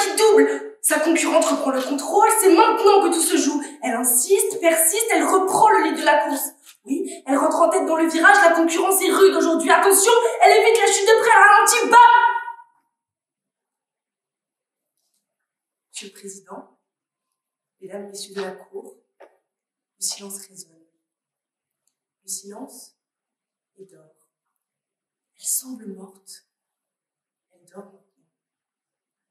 qui double. Sa concurrente reprend le contrôle, c'est maintenant que tout se joue. Elle insiste, persiste, elle reprend le lead de la course. Oui, elle rentre en tête dans le virage, la concurrence est rude aujourd'hui. Attention, elle évite la chute de près, elle ralentit, bam! Monsieur le Président, Mesdames, Messieurs de la Cour, le silence résonne. Le silence est d'or. Elle semble morte. Elle dort maintenant.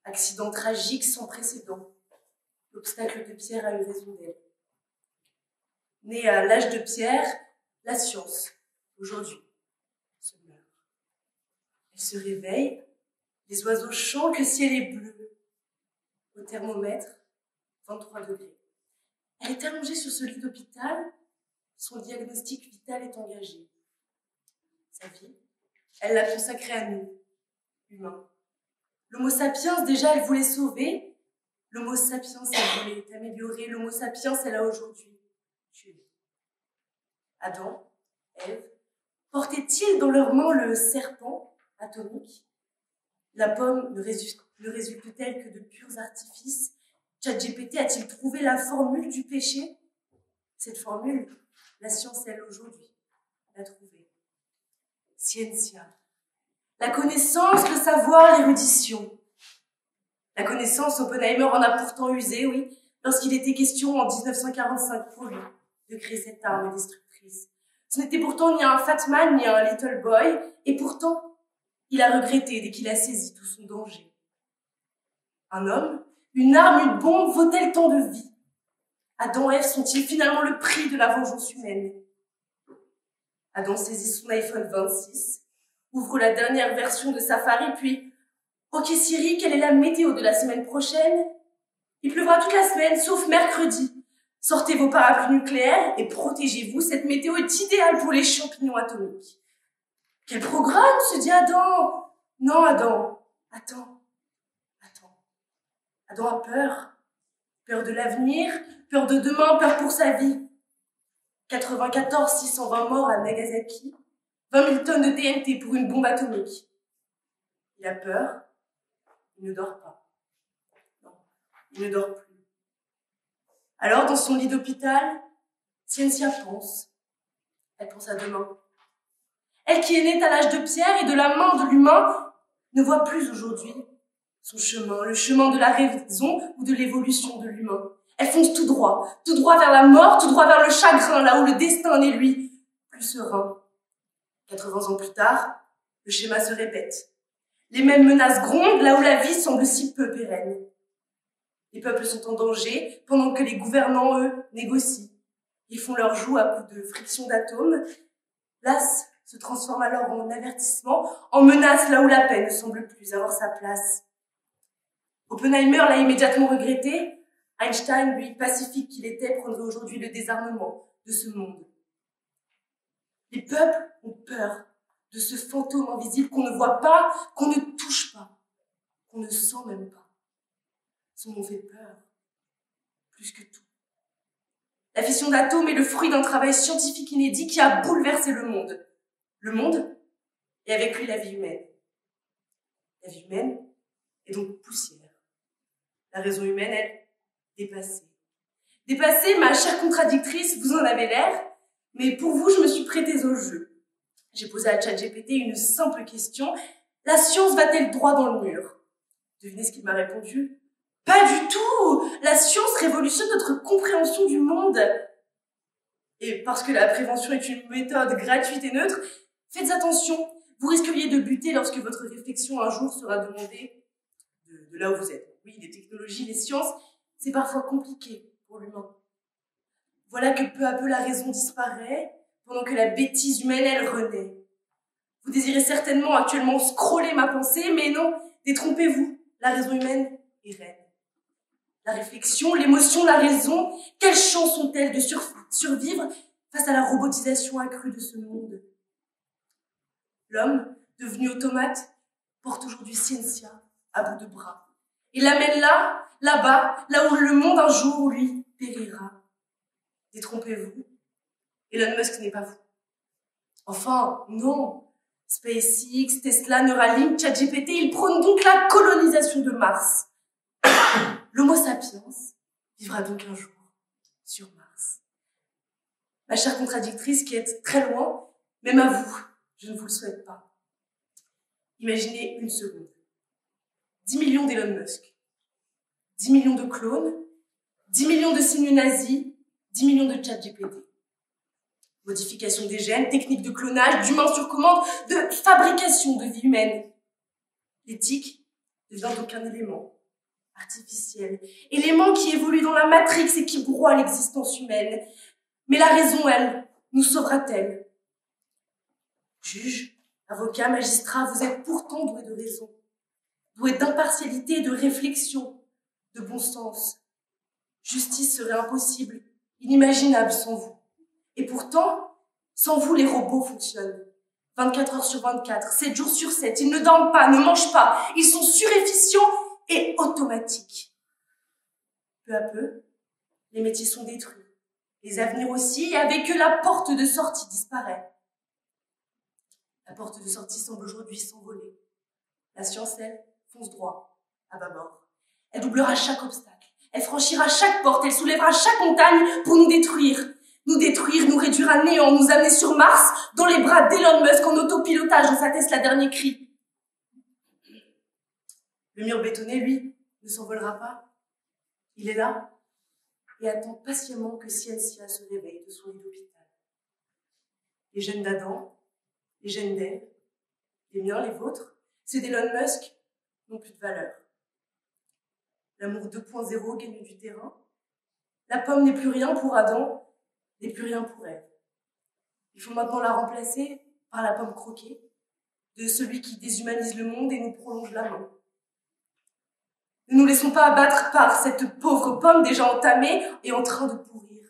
Accident tragique sans précédent. L'obstacle de pierre a eu raison d'elle. Née à l'âge de pierre, la science, aujourd'hui, se meurt. Elle se réveille, les oiseaux chantent, le ciel est bleu. Au thermomètre, 23 degrés. Elle est allongée sur ce lit d'hôpital, son diagnostic vital est engagé. Sa vie, elle l'a consacrée à nous, humains. L'homo sapiens, déjà, elle voulait sauver. L'homo sapiens, elle voulait améliorer. L'homo sapiens, elle a aujourd'hui tué. Adam, Ève, portaient-ils dans leurs mains le serpent atomique? La pomme ne résulte-t-elle que de purs artifices? ChatGPT a-t-il trouvé la formule du péché? Cette formule, la science, elle, aujourd'hui, l'a trouvée. Scientia. La connaissance, le savoir, l'érudition. La connaissance, Oppenheimer en a pourtant usé, oui, lorsqu'il était question en 1945 pour lui de créer cette arme destructrice. Ce n'était pourtant ni un fat man, ni un little boy, et pourtant, il a regretté dès qu'il a saisi tout son danger. Un homme, une arme, une bombe, vaut-elle tant de vie? Adam et Ève sont-ils finalement le prix de la vengeance humaine? Adam saisit son iPhone 26, ouvre la dernière version de Safari, puis « Ok Siri, quelle est la météo de la semaine prochaine ?» Il pleuvra toute la semaine, sauf mercredi. Sortez vos parapluies nucléaires et protégez-vous, cette météo est idéale pour les champignons atomiques. Quel programme, se dit Adam. Non, Adam, attends. Adam a peur. Peur de l'avenir, peur de demain, peur pour sa vie. 94 620 morts à Nagasaki, 20 000 tonnes de TNT pour une bombe atomique. Il a peur, il ne dort pas. Non, il ne dort plus. Alors, dans son lit d'hôpital, Scientia pense. Elle pense à demain. Elle qui est née à l'âge de pierre et de la main de l'humain, ne voit plus aujourd'hui son chemin, le chemin de la raison ou de l'évolution de l'humain. Elle fonce tout droit vers la mort, tout droit vers le chagrin, là où le destin n'est lui plus serein. 80 ans plus tard, le schéma se répète. Les mêmes menaces grondent là où la vie semble si peu pérenne. Les peuples sont en danger pendant que les gouvernants, eux, négocient. Ils font leur joug à coups de friction d'atomes. L'as se transforme alors en avertissement, en menace là où la paix ne semble plus avoir sa place. Oppenheimer l'a immédiatement regretté. Einstein, lui, pacifique qu'il était, prendrait aujourd'hui le désarmement de ce monde. Les peuples ont peur de ce fantôme invisible qu'on ne voit pas, qu'on ne touche pas, qu'on ne sent même pas. Son nom fait peur, plus que tout. La fission d'atomes est le fruit d'un travail scientifique inédit qui a bouleversé le monde. Le monde, et avec lui la vie humaine. La vie humaine est donc poussière. La raison humaine, elle, dépassée. Dépassée, ma chère contradictrice, vous en avez l'air, mais pour vous, je me suis prêtée au jeu. J'ai posé à ChatGPT une simple question. La science va-t-elle droit dans le mur? Devinez ce qu'il m'a répondu. Pas du tout! La science révolutionne notre compréhension du monde. Et parce que la prévention est une méthode gratuite et neutre, faites attention. Vous risqueriez de buter lorsque votre réflexion un jour sera demandée de là où vous êtes. Oui, les technologies, les sciences, c'est parfois compliqué pour l'humain. Voilà que peu à peu la raison disparaît, pendant que la bêtise humaine, elle renaît. Vous désirez certainement actuellement scroller ma pensée, mais non, détrompez-vous, la raison humaine est reine. La réflexion, l'émotion, la raison, quelles chances ont-elles de survivre face à la robotisation accrue de ce monde? L'homme, devenu automate, porte aujourd'hui Scientia à bout de bras. Il l'amène là, là-bas, là où le monde un jour, lui, périra. Détrompez-vous, Elon Musk n'est pas vous. Enfin, non. SpaceX, Tesla, Neuralink, ChatGPT, ils prônent donc la colonisation de Mars. l'Homo sapiens vivra donc un jour sur Mars. Ma chère contradictrice qui est très loin, même à vous, je ne vous le souhaite pas. Imaginez une seconde. 10 millions d'Elon Musk, 10 millions de clones, 10 millions de signes nazis, 10 millions de ChatGPT. Modification des gènes, techniques de clonage, d'humains sur commande, de fabrication de vie humaine. L'éthique devient donc un élément artificiel, élément qui évolue dans la matrix et qui broie l'existence humaine. Mais la raison, elle, nous sauvera-t-elle? Juges, avocats, magistrats, vous êtes pourtant doués de raison, doués d'impartialité, de réflexion, de bon sens. Justice serait impossible, inimaginable sans vous. Et pourtant, sans vous, les robots fonctionnent. 24 heures sur 24, 7 jours sur 7, ils ne dorment pas, ne mangent pas, ils sont surefficients et automatiques. Peu à peu, les métiers sont détruits, les avenirs aussi, et avec eux, la porte de sortie disparaît. La porte de sortie semble aujourd'hui s'envoler. La science, elle, fonce droit, à bâbord. Elle doublera chaque obstacle, elle franchira chaque porte, elle soulèvera chaque montagne pour nous détruire, nous réduire à néant, nous amener sur Mars, dans les bras d'Elon Musk en autopilotage dans sa Tesla dernier cri. Le mur bétonné, lui, ne s'envolera pas. Il est là et attend patiemment que Scientia se réveille de son lit d'hôpital. Les gènes d'Adam, les gènes d'Ève, les miens, les vôtres, ceux d'Elon Musk n'ont plus de valeur. L'amour 2.0 gagne du terrain. La pomme n'est plus rien pour Adam, n'est plus rien pour Ève. Il faut maintenant la remplacer par la pomme croquée de celui qui déshumanise le monde et nous prolonge la main. Ne nous laissons pas abattre par cette pauvre pomme déjà entamée et en train de pourrir.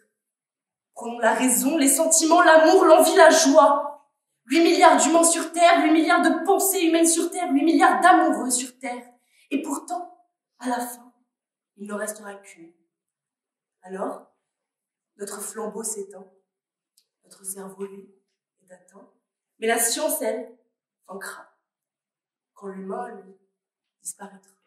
Prenons la raison, les sentiments, l'amour, l'envie, la joie. 8 milliards d'humains sur Terre, 8 milliards de pensées humaines sur Terre, 8 milliards d'amoureux sur Terre. Et pourtant, à la fin, il n'en restera qu'une. Alors, notre flambeau s'éteint, notre cerveau, lui, est atteint, mais la science, elle, vaincra, quand l'humain, lui, disparaîtra.